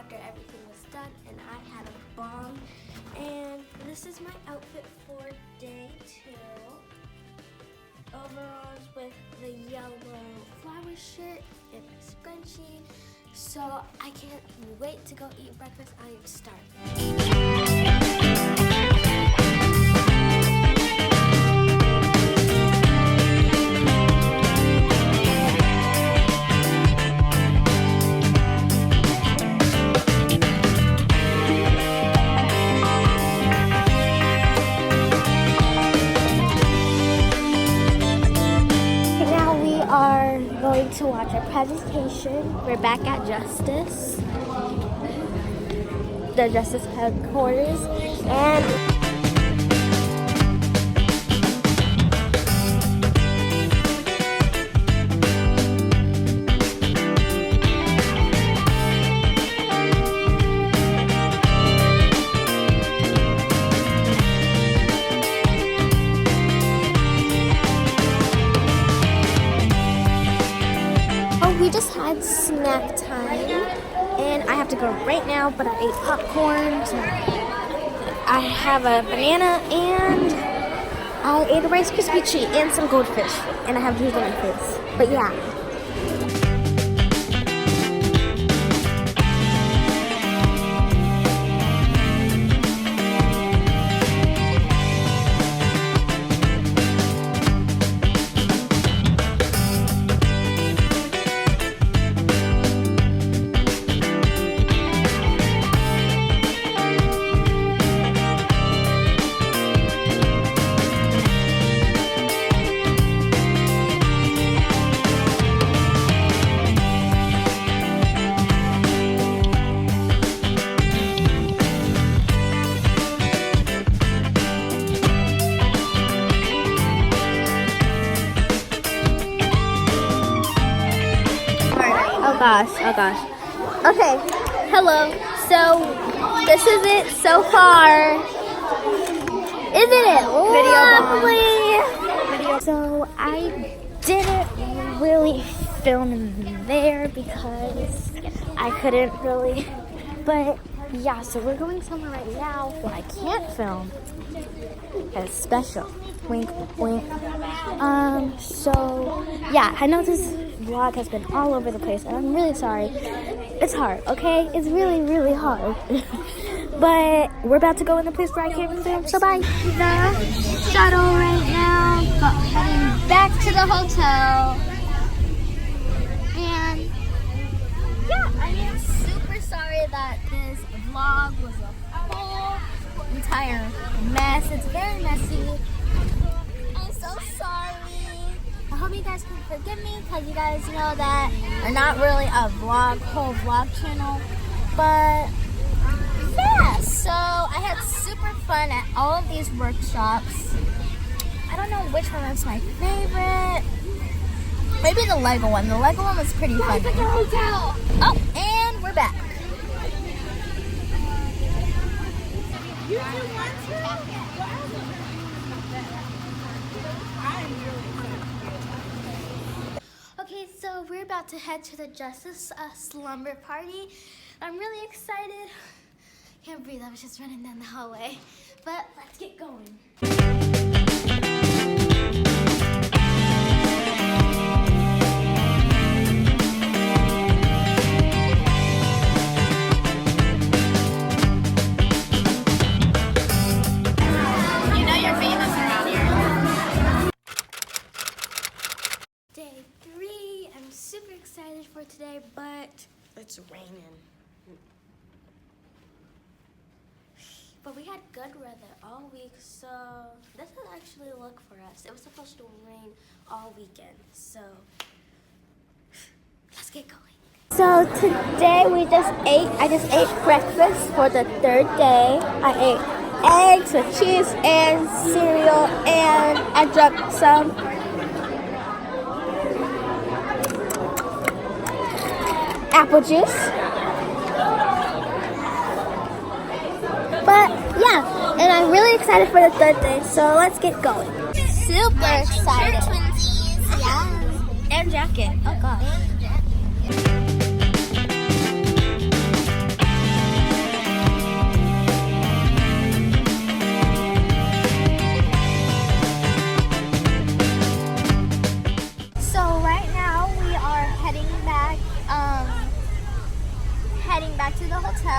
after everything was done, and I had a bomb. And this is my outfit for day 2. Overalls with the yellow flower shirt and my scrunchie. So I can't wait to go eat breakfast. I am starving. Going to watch a presentation. We're back at the Justice headquarters, and we just had snack time, and I have to go right now, but I ate popcorn, so I have a banana, and I ate a Rice Krispie treat and some goldfish, and I have juice on my face. But yeah. Oh gosh. Okay, hello. So, this is it so far. Isn't it lovely? So, I didn't really film in there because I couldn't really. But, yeah, so we're going somewhere right now where I can't film. It's special. Wink, wink. So, yeah, I know this vlog has been all over the place, and I'm really sorry. It's hard, okay? It's really, really hard. But we're about to go in the place where I can't film, so bye. The shuttle right now, heading back to the hotel. And, yeah, I am super sorry that this vlog was a whole entire mess. It's very messy. I'm so sorry. I hope you guys can forgive me because you guys know that I'm not really a whole vlog channel. But yeah, so I had super fun at all of these workshops. I don't know which one was my favorite. Maybe the Lego one. The Lego one was pretty fun. Oh, and we're back. You two want to? Okay, so we're about to head to the Justice slumber party. I'm really excited. Can't breathe, I was just running down the hallway. But let's get going. For today, but it's raining. But we had good weather all week, so this will actually look for us. It was supposed to rain all weekend, so let's get going. So today I just ate breakfast for the 3rd day. I ate eggs with cheese and cereal, and I drank some apple juice. But yeah, and I'm really excited for the 3rd day, so let's get going. Super excited. Yeah. And jacket. Oh gosh.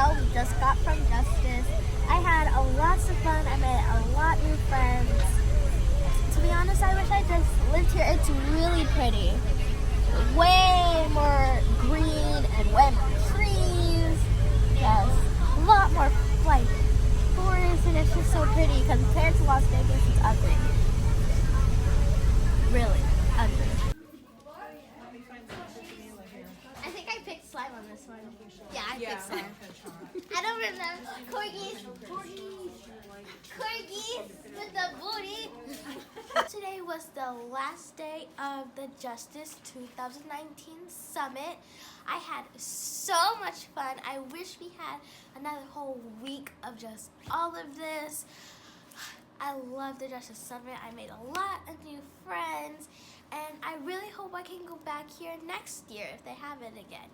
all we just got from Justice. I had lots of fun. I made a lot new friends. To be honest, I wish I just lived here. It's really pretty. Way more green and way more trees. Yes, a lot more like forest, and it's just so pretty compared to Las Vegas. It's ugly. Really ugly. I think I picked slime on this one. Yeah, I picked slime. I don't remember. Corgis with the booty. Today was the last day of the Justice 2019 Summit. I had so much fun. I wish we had another whole week of just all of this. I love the Justice Summit. I made a lot of new friends, and I really hope I can go back here next year if they have it again.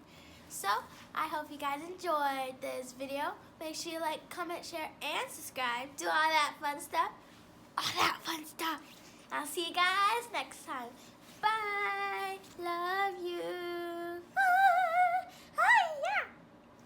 So, I hope you guys enjoyed this video. Make sure you like, comment, share, and subscribe. Do all that fun stuff. I'll see you guys next time. Bye. Love you.